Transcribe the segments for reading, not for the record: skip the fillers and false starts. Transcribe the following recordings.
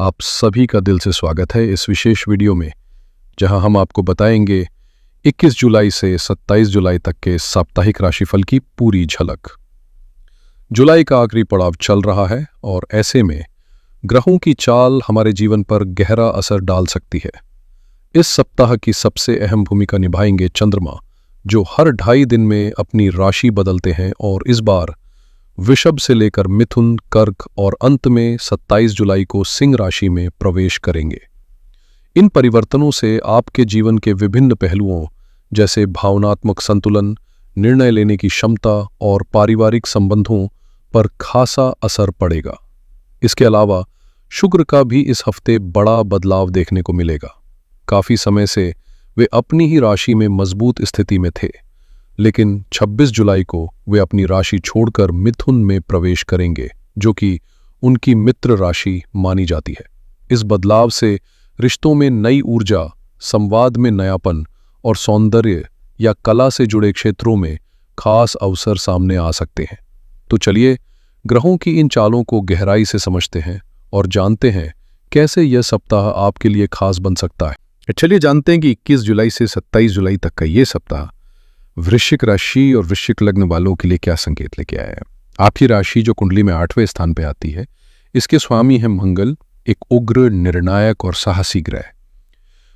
आप सभी का दिल से स्वागत है इस विशेष वीडियो में, जहां हम आपको बताएंगे 21 जुलाई से 27 जुलाई तक के साप्ताहिक राशिफल की पूरी झलक। जुलाई का आखिरी पड़ाव चल रहा है और ऐसे में ग्रहों की चाल हमारे जीवन पर गहरा असर डाल सकती है। इस सप्ताह की सबसे अहम भूमिका निभाएंगे चंद्रमा, जो हर 2.5 दिन में अपनी राशि बदलते हैं और इस बार वृषभ से लेकर मिथुन, कर्क और अंत में 27 जुलाई को सिंह राशि में प्रवेश करेंगे। इन परिवर्तनों से आपके जीवन के विभिन्न पहलुओं जैसे भावनात्मक संतुलन, निर्णय लेने की क्षमता और पारिवारिक संबंधों पर खासा असर पड़ेगा। इसके अलावा शुक्र का भी इस हफ्ते बड़ा बदलाव देखने को मिलेगा। काफी समय से वे अपनी ही राशि में मजबूत स्थिति में थे, लेकिन 26 जुलाई को वे अपनी राशि छोड़कर मिथुन में प्रवेश करेंगे, जो कि उनकी मित्र राशि मानी जाती है। इस बदलाव से रिश्तों में नई ऊर्जा, संवाद में नयापन और सौंदर्य या कला से जुड़े क्षेत्रों में खास अवसर सामने आ सकते हैं। तो चलिए ग्रहों की इन चालों को गहराई से समझते हैं और जानते हैं कैसे यह सप्ताह आपके लिए खास बन सकता है। चलिए जानते हैं कि 21 जुलाई से 27 जुलाई तक का ये सप्ताह वृश्चिक राशि और वृश्चिक लग्न वालों के लिए क्या संकेत लेके आया है। आपकी राशि जो कुंडली में 8वें स्थान पर आती है, इसके स्वामी है मंगल, एक उग्र, निर्णायक और साहसी ग्रह।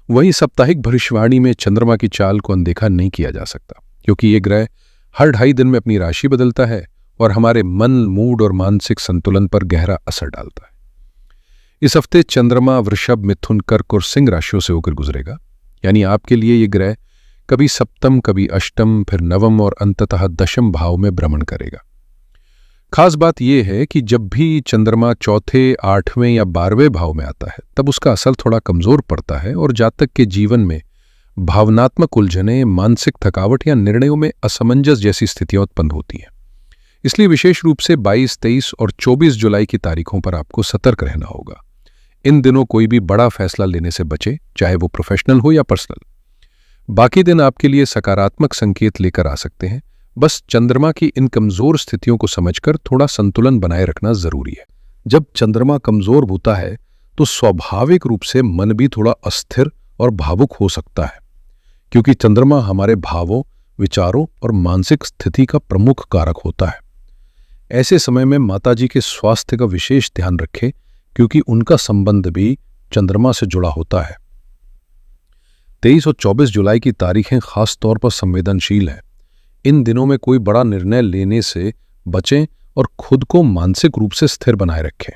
वहीं साप्ताहिक भविष्यवाणी में चंद्रमा की चाल को अनदेखा नहीं किया जा सकता, क्योंकि ये ग्रह हर 2.5 दिन में अपनी राशि बदलता है और हमारे मन, मूड और मानसिक संतुलन पर गहरा असर डालता है। इस हफ्ते चंद्रमा वृषभ, मिथुन, कर्क और सिंह राशियों से होकर गुजरेगा, यानी आपके लिए ये ग्रह कभी सप्तम, कभी अष्टम, फिर नवम और अंततः दशम भाव में भ्रमण करेगा। खास बात यह है कि जब भी चंद्रमा चौथे, 8वें या 12वें भाव में आता है, तब उसका असर थोड़ा कमजोर पड़ता है और जातक के जीवन में भावनात्मक उलझनें, मानसिक थकावट या निर्णयों में असमंजस जैसी स्थितियां उत्पन्न होती हैं। इसलिए विशेष रूप से 22, 23 और 24 जुलाई की तारीखों पर आपको सतर्क रहना होगा। इन दिनों कोई भी बड़ा फैसला लेने से बचे, चाहे वो प्रोफेशनल हो या पर्सनल। बाकी दिन आपके लिए सकारात्मक संकेत लेकर आ सकते हैं। बस चंद्रमा की इन कमजोर स्थितियों को समझकर थोड़ा संतुलन बनाए रखना जरूरी है। जब चंद्रमा कमजोर होता है तो स्वाभाविक रूप से मन भी थोड़ा अस्थिर और भावुक हो सकता है, क्योंकि चंद्रमा हमारे भावों, विचारों और मानसिक स्थिति का प्रमुख कारक होता है। ऐसे समय में माताजी के स्वास्थ्य का विशेष ध्यान रखें, क्योंकि उनका संबंध भी चंद्रमा से जुड़ा होता है। 23 और 24 जुलाई की तारीखें खास तौर पर संवेदनशील हैं। इन दिनों में कोई बड़ा निर्णय लेने से बचें और खुद को मानसिक रूप से स्थिर बनाए रखें।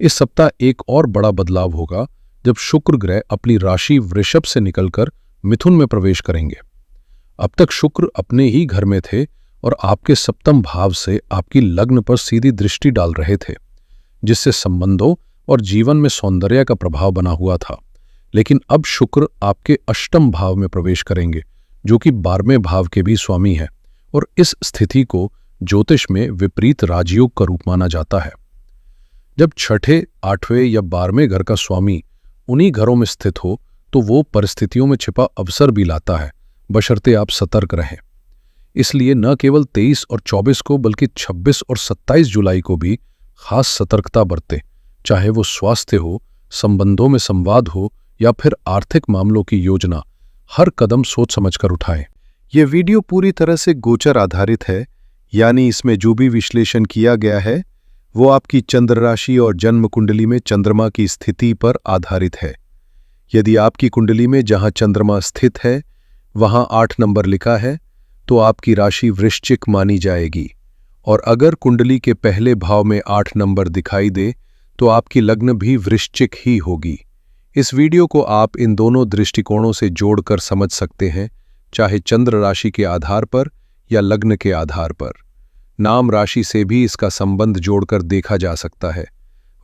इस सप्ताह एक और बड़ा बदलाव होगा जब शुक्र ग्रह अपनी राशि वृषभ से निकलकर मिथुन में प्रवेश करेंगे। अब तक शुक्र अपने ही घर में थे और आपके सप्तम भाव से आपकी लग्न पर सीधी दृष्टि डाल रहे थे, जिससे संबंधों और जीवन में सौंदर्य का प्रभाव बना हुआ था। लेकिन अब शुक्र आपके अष्टम भाव में प्रवेश करेंगे, जो कि 12वें भाव के भी स्वामी है, और इस स्थिति को ज्योतिष में विपरीत राजयोग का रूप माना जाता है। जब छठे, 8वें या 12वें घर का स्वामी उन्हीं घरों में स्थित हो तो वो परिस्थितियों में छिपा अवसर भी लाता है, बशर्ते आप सतर्क रहें। इसलिए न केवल 23 और 24 को बल्कि 26 और 27 जुलाई को भी खास सतर्कता बरतें, चाहे वो स्वास्थ्य हो, संबंधों में संवाद हो या फिर आर्थिक मामलों की योजना। हर कदम सोच समझकर उठाएं। यह वीडियो पूरी तरह से गोचर आधारित है, यानी इसमें जो भी विश्लेषण किया गया है वो आपकी चंद्र राशि और जन्म कुंडली में चंद्रमा की स्थिति पर आधारित है। यदि आपकी कुंडली में जहां चंद्रमा स्थित है वहां 8 नंबर लिखा है तो आपकी राशि वृश्चिक मानी जाएगी, और अगर कुंडली के पहले भाव में 8 नंबर दिखाई दे तो आपकी लग्न भी वृश्चिक ही होगी। इस वीडियो को आप इन दोनों दृष्टिकोणों से जोड़कर समझ सकते हैं, चाहे चंद्र राशि के आधार पर या लग्न के आधार पर। नाम राशि से भी इसका संबंध जोड़कर देखा जा सकता है।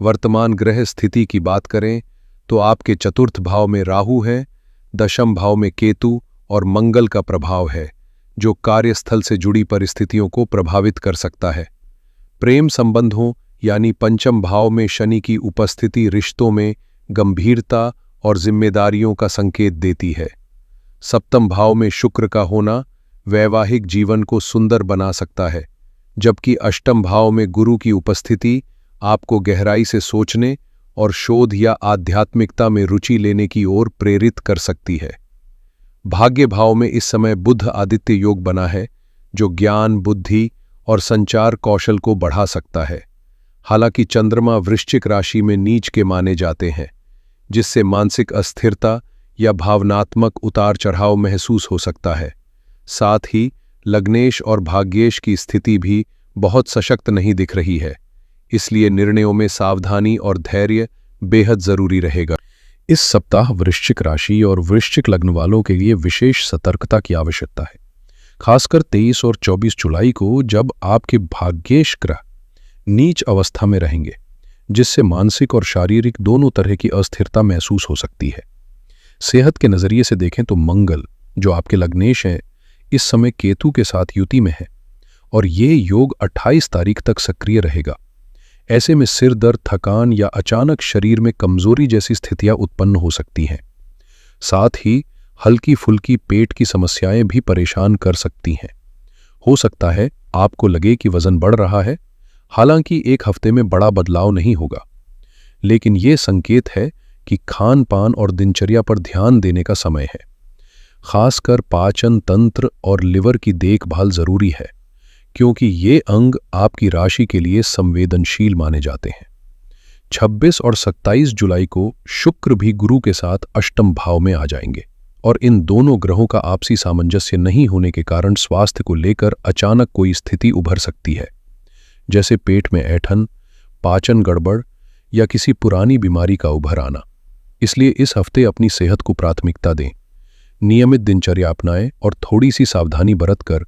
वर्तमान ग्रह स्थिति की बात करें तो आपके चतुर्थ भाव में राहु है, दशम भाव में केतु और मंगल का प्रभाव है, जो कार्यस्थल से जुड़ी परिस्थितियों को प्रभावित कर सकता है। प्रेम संबंधों यानी पंचम भाव में शनि की उपस्थिति रिश्तों में गंभीरता और जिम्मेदारियों का संकेत देती है। सप्तम भाव में शुक्र का होना वैवाहिक जीवन को सुंदर बना सकता है, जबकि अष्टम भाव में गुरु की उपस्थिति आपको गहराई से सोचने और शोध या आध्यात्मिकता में रुचि लेने की ओर प्रेरित कर सकती है। भाग्य भाव में इस समय बुध आदित्य योग बना है, जो ज्ञान, बुद्धि और संचार कौशल को बढ़ा सकता है। हालांकि चंद्रमा वृश्चिक राशि में नीच के माने जाते हैं, जिससे मानसिक अस्थिरता या भावनात्मक उतार चढ़ाव महसूस हो सकता है। साथ ही लग्नेश और भाग्येश की स्थिति भी बहुत सशक्त नहीं दिख रही है, इसलिए निर्णयों में सावधानी और धैर्य बेहद जरूरी रहेगा। इस सप्ताह वृश्चिक राशि और वृश्चिक लग्न वालों के लिए विशेष सतर्कता की आवश्यकता है, खासकर 23 और 24 जुलाई को, जब आपके भाग्येश ग्रह नीच अवस्था में रहेंगे, जिससे मानसिक और शारीरिक दोनों तरह की अस्थिरता महसूस हो सकती है। सेहत के नजरिए से देखें तो मंगल, जो आपके लग्नेश हैं, इस समय केतु के साथ युति में है और ये योग 28 तारीख तक सक्रिय रहेगा। ऐसे में सिर दर्द, थकान या अचानक शरीर में कमजोरी जैसी स्थितियां उत्पन्न हो सकती हैं। साथ ही हल्की फुल्की पेट की समस्याएं भी परेशान कर सकती हैं। हो सकता है आपको लगे कि वजन बढ़ रहा है, हालांकि एक हफ्ते में बड़ा बदलाव नहीं होगा, लेकिन ये संकेत है कि खान पान और दिनचर्या पर ध्यान देने का समय है। खासकर पाचन तंत्र और लिवर की देखभाल जरूरी है, क्योंकि ये अंग आपकी राशि के लिए संवेदनशील माने जाते हैं। 26 और 27 जुलाई को शुक्र भी गुरु के साथ अष्टम भाव में आ जाएंगे और इन दोनों ग्रहों का आपसी सामंजस्य नहीं होने के कारण स्वास्थ्य को लेकर अचानक कोई स्थिति उभर सकती है, जैसे पेट में ऐंठन, पाचन गड़बड़ या किसी पुरानी बीमारी का उभर आना। इसलिए इस हफ्ते अपनी सेहत को प्राथमिकता दें, नियमित दिनचर्या अपनाएं और थोड़ी सी सावधानी बरतकर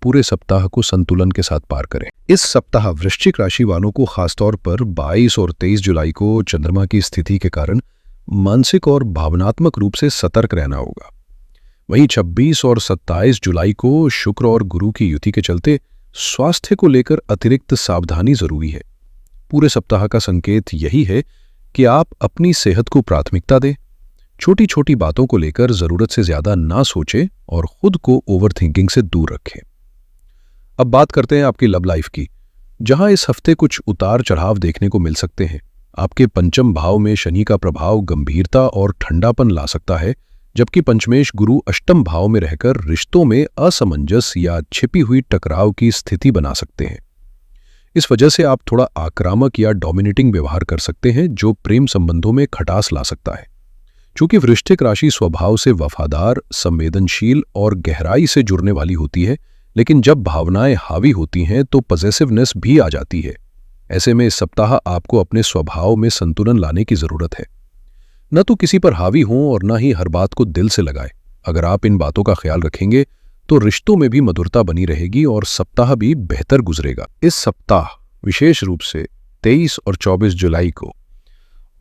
पूरे सप्ताह को संतुलन के साथ पार करें। इस सप्ताह वृश्चिक राशि वालों को खासतौर पर 22 और 23 जुलाई को चंद्रमा की स्थिति के कारण मानसिक और भावनात्मक रूप से सतर्क रहना होगा। वहीं 26 और 27 जुलाई को शुक्र और गुरु की युति के चलते स्वास्थ्य को लेकर अतिरिक्त सावधानी जरूरी है। पूरे सप्ताह का संकेत यही है कि आप अपनी सेहत को प्राथमिकता दें, छोटी छोटी बातों को लेकर जरूरत से ज्यादा ना सोचें और खुद को ओवरथिंकिंग से दूर रखें। अब बात करते हैं आपकी लव लाइफ की, जहां इस हफ्ते कुछ उतार चढ़ाव देखने को मिल सकते हैं। आपके पंचम भाव में शनि का प्रभाव गंभीरता और ठंडापन ला सकता है, जबकि पंचमेश गुरु अष्टम भाव में रहकर रिश्तों में असमंजस या छिपी हुई टकराव की स्थिति बना सकते हैं। इस वजह से आप थोड़ा आक्रामक या डोमिनेटिंग व्यवहार कर सकते हैं, जो प्रेम संबंधों में खटास ला सकता है। चूंकि वृश्चिक राशि स्वभाव से वफादार, संवेदनशील और गहराई से जुड़ने वाली होती है, लेकिन जब भावनाएं हावी होती हैं तो पॉसेसिवनेस भी आ जाती है। ऐसे में इस सप्ताह आपको अपने स्वभाव में संतुलन लाने की जरूरत है। न तो किसी पर हावी हों और न ही हर बात को दिल से लगाएं। अगर आप इन बातों का ख्याल रखेंगे तो रिश्तों में भी मधुरता बनी रहेगी और सप्ताह भी बेहतर गुजरेगा। इस सप्ताह विशेष रूप से 23 और 24 जुलाई को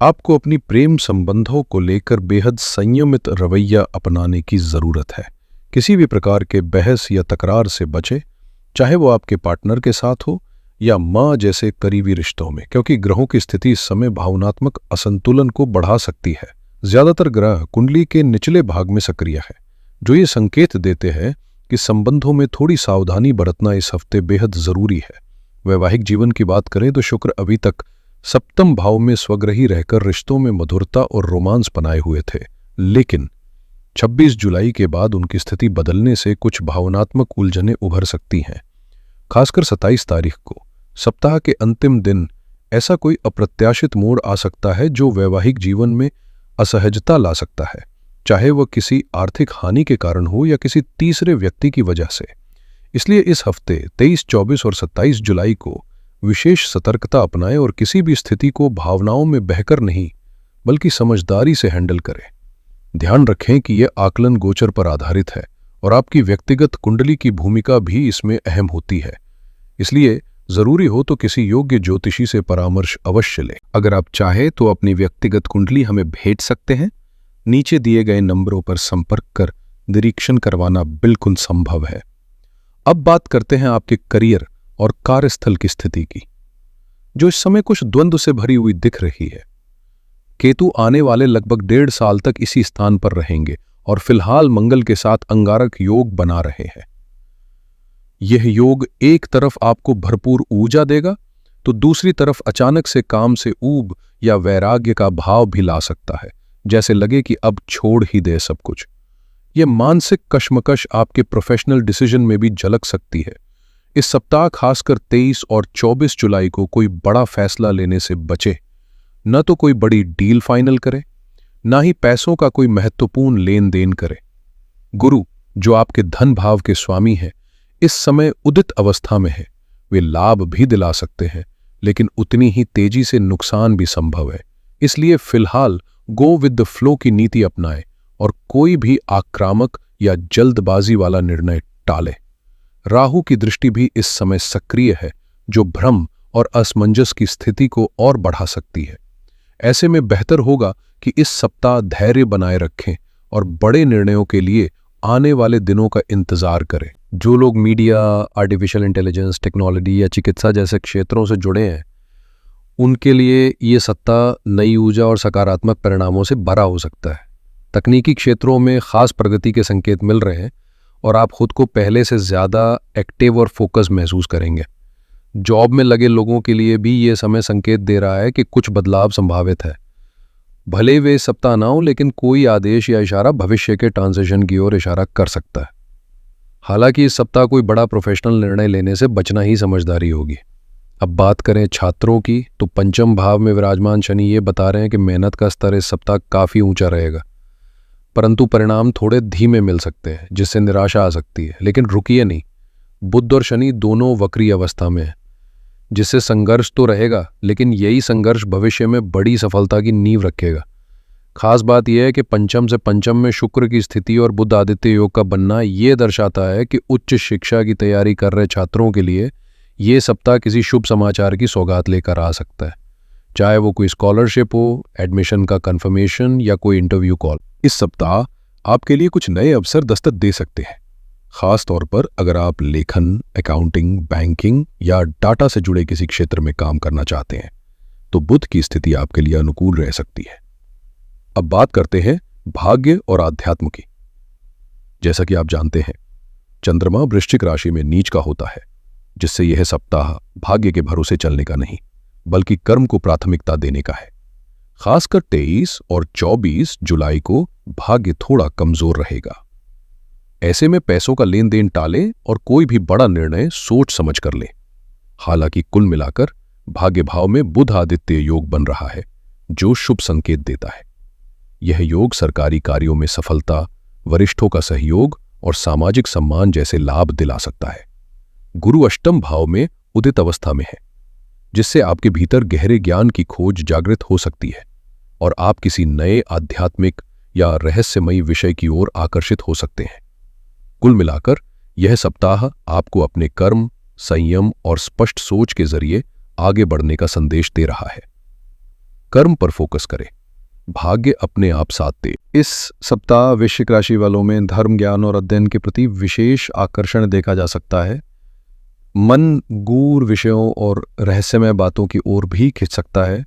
आपको अपनी प्रेम संबंधों को लेकर बेहद संयमित रवैया अपनाने की जरूरत है। किसी भी प्रकार के बहस या तकरार से बचें, चाहे वो आपके पार्टनर के साथ हो या मां जैसे करीबी रिश्तों में, क्योंकि ग्रहों की स्थिति इस समय भावनात्मक असंतुलन को बढ़ा सकती है। ज्यादातर ग्रह कुंडली के निचले भाग में सक्रिय है, जो ये संकेत देते हैं कि संबंधों में थोड़ी सावधानी बरतना इस हफ्ते बेहद जरूरी है। वैवाहिक जीवन की बात करें तो शुक्र अभी तक सप्तम भाव में स्वग्रही रहकर रिश्तों में मधुरता और रोमांस बनाए हुए थे, लेकिन 26 जुलाई के बाद उनकी स्थिति बदलने से कुछ भावनात्मक उलझनें उभर सकती हैं। खासकर 27 तारीख को सप्ताह के अंतिम दिन ऐसा कोई अप्रत्याशित मोड़ आ सकता है जो वैवाहिक जीवन में असहजता ला सकता है, चाहे वह किसी आर्थिक हानि के कारण हो या किसी तीसरे व्यक्ति की वजह से। इसलिए इस हफ्ते 23, 24 और 27 जुलाई को विशेष सतर्कता अपनाएं और किसी भी स्थिति को भावनाओं में बहकर नहीं बल्कि समझदारी से हैंडल करें। ध्यान रखें कि यह आकलन गोचर पर आधारित है और आपकी व्यक्तिगत कुंडली की भूमिका भी इसमें अहम होती है। इसलिए जरूरी हो तो किसी योग्य ज्योतिषी से परामर्श अवश्य लें। अगर आप चाहें तो अपनी व्यक्तिगत कुंडली हमें भेज सकते हैं। नीचे दिए गए नंबरों पर संपर्क कर निरीक्षण करवाना बिल्कुल संभव है। अब बात करते हैं आपके करियर और कार्यस्थल की स्थिति की, जो इस समय कुछ द्वंद्व से भरी हुई दिख रही है। केतु आने वाले लगभग 1.5 साल तक इसी स्थान पर रहेंगे और फिलहाल मंगल के साथ अंगारक योग बना रहे हैं। यह योग एक तरफ आपको भरपूर ऊर्जा देगा, तो दूसरी तरफ अचानक से काम से ऊब या वैराग्य का भाव भी ला सकता है, जैसे लगे कि अब छोड़ ही दे सब कुछ। यह मानसिक कश्मकश आपके प्रोफेशनल डिसीजन में भी झलक सकती है। इस सप्ताह खासकर 23 और 24 जुलाई को कोई बड़ा फैसला लेने से बचे। न तो कोई बड़ी डील फाइनल करे, ना ही पैसों का कोई महत्वपूर्ण लेन देन करे। गुरु, जो आपके धन भाव के स्वामी हैं, इस समय उदित अवस्था में है। वे लाभ भी दिला सकते हैं, लेकिन उतनी ही तेजी से नुकसान भी संभव है। इसलिए फिलहाल गो विद द फ्लो की नीति अपनाएं और कोई भी आक्रामक या जल्दबाजी वाला निर्णय टालें। राहु की दृष्टि भी इस समय सक्रिय है, जो भ्रम और असमंजस की स्थिति को और बढ़ा सकती है। ऐसे में बेहतर होगा कि इस सप्ताह धैर्य बनाए रखें और बड़े निर्णयों के लिए आने वाले दिनों का इंतजार करें। जो लोग मीडिया, आर्टिफिशियल इंटेलिजेंस, टेक्नोलॉजी या चिकित्सा जैसे क्षेत्रों से जुड़े हैं, उनके लिए ये सप्ताह नई ऊर्जा और सकारात्मक परिणामों से भरा हो सकता है। तकनीकी क्षेत्रों में खास प्रगति के संकेत मिल रहे हैं और आप खुद को पहले से ज़्यादा एक्टिव और फोकस महसूस करेंगे। जॉब में लगे लोगों के लिए भी ये समय संकेत दे रहा है कि कुछ बदलाव संभावित है। भले वे इस सप्ताह ना हो, लेकिन कोई आदेश या इशारा भविष्य के ट्रांजिशन की ओर इशारा कर सकता है। हालांकि इस सप्ताह कोई बड़ा प्रोफेशनल निर्णय लेने से बचना ही समझदारी होगी। अब बात करें छात्रों की, तो पंचम भाव में विराजमान शनि ये बता रहे हैं कि मेहनत का स्तर इस सप्ताह काफ़ी ऊंचा रहेगा, परंतु परिणाम थोड़े धीमे मिल सकते हैं, जिससे निराशा आ सकती है। लेकिन रुकिए नहीं, बुध और शनि दोनों वक्री अवस्था में है, जिससे संघर्ष तो रहेगा, लेकिन यही संघर्ष भविष्य में बड़ी सफलता की नींव रखेगा। खास बात यह है कि पंचम से पंचम में शुक्र की स्थिति और बुध आदित्य योग का बनना ये दर्शाता है कि उच्च शिक्षा की तैयारी कर रहे छात्रों के लिए ये सप्ताह किसी शुभ समाचार की सौगात लेकर आ सकता है, चाहे वो कोई स्कॉलरशिप हो, एडमिशन का कंफर्मेशन या कोई इंटरव्यू कॉल। इस सप्ताह आपके लिए कुछ नए अवसर दस्तक दे सकते हैं, खास तौर पर अगर आप लेखन, अकाउंटिंग, बैंकिंग या डाटा से जुड़े किसी क्षेत्र में काम करना चाहते हैं, तो बुध की स्थिति आपके लिए अनुकूल रह सकती है। अब बात करते हैं भाग्य और आध्यात्म की। जैसा कि आप जानते हैं, चंद्रमा वृश्चिक राशि में नीच का होता है, जिससे यह सप्ताह भाग्य के भरोसे चलने का नहीं, बल्कि कर्म को प्राथमिकता देने का है। खासकर 23 और 24 जुलाई को भाग्य थोड़ा कमजोर रहेगा। ऐसे में पैसों का लेन देन टालें और कोई भी बड़ा निर्णय सोच समझ कर लें। हालांकि कुल मिलाकर भाग्य भाव में बुध आदित्य योग बन रहा है, जो शुभ संकेत देता है। यह योग सरकारी कार्यों में सफलता, वरिष्ठों का सहयोग और सामाजिक सम्मान जैसे लाभ दिला सकता है। गुरु अष्टम भाव में उदित अवस्था में है, जिससे आपके भीतर गहरे ज्ञान की खोज जागृत हो सकती है और आप किसी नए आध्यात्मिक या रहस्यमयी विषय की ओर आकर्षित हो सकते हैं। कुल मिलाकर यह सप्ताह आपको अपने कर्म, संयम और स्पष्ट सोच के जरिए आगे बढ़ने का संदेश दे रहा है। कर्म पर फोकस करें, भाग्य अपने आप साथ दे। इस सप्ताह वृश्चिक राशि वालों में धर्म, ज्ञान और अध्ययन के प्रति विशेष आकर्षण देखा जा सकता है। मन गूढ़ विषयों और रहस्यमय बातों की ओर भी खिंच सकता है,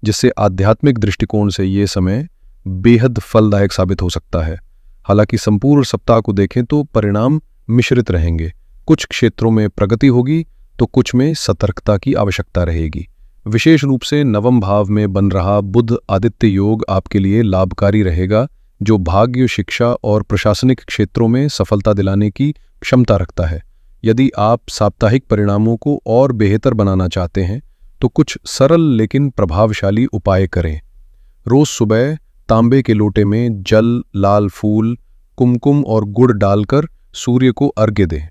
जिससे आध्यात्मिक दृष्टिकोण से ये समय बेहद फलदायक साबित हो सकता है। हालांकि संपूर्ण सप्ताह को देखें तो परिणाम मिश्रित रहेंगे। कुछ क्षेत्रों में प्रगति होगी तो कुछ में सतर्कता की आवश्यकता रहेगी। विशेष रूप से नवम भाव में बन रहा बुध आदित्य योग आपके लिए लाभकारी रहेगा, जो भाग्य, शिक्षा और प्रशासनिक क्षेत्रों में सफलता दिलाने की क्षमता रखता है। यदि आप साप्ताहिक परिणामों को और बेहतर बनाना चाहते हैं तो कुछ सरल लेकिन प्रभावशाली उपाय करें। रोज सुबह तांबे के लोटे में जल, लाल फूल, कुमकुम और गुड़ डालकर सूर्य को अर्घ्य दें।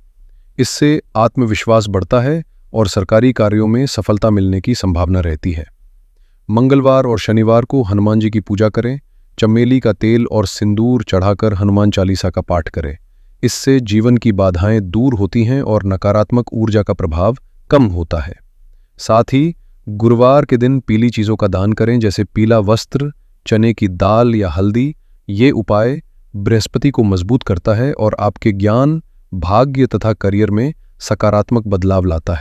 इससे आत्मविश्वास बढ़ता है और सरकारी कार्यों में सफलता मिलने की संभावना रहती है। मंगलवार और शनिवार को हनुमान जी की पूजा करें। चमेली का तेल और सिंदूर चढ़ाकर हनुमान चालीसा का पाठ करें। इससे जीवन की बाधाएं दूर होती हैं और नकारात्मक ऊर्जा का प्रभाव कम होता है। साथ ही गुरुवार के दिन पीली चीज़ों का दान करें, जैसे पीला वस्त्र, चने की दाल या हल्दी। ये उपाय बृहस्पति को मजबूत करता है और आपके ज्ञान, भाग्य तथा करियर में सकारात्मक बदलाव लाता है।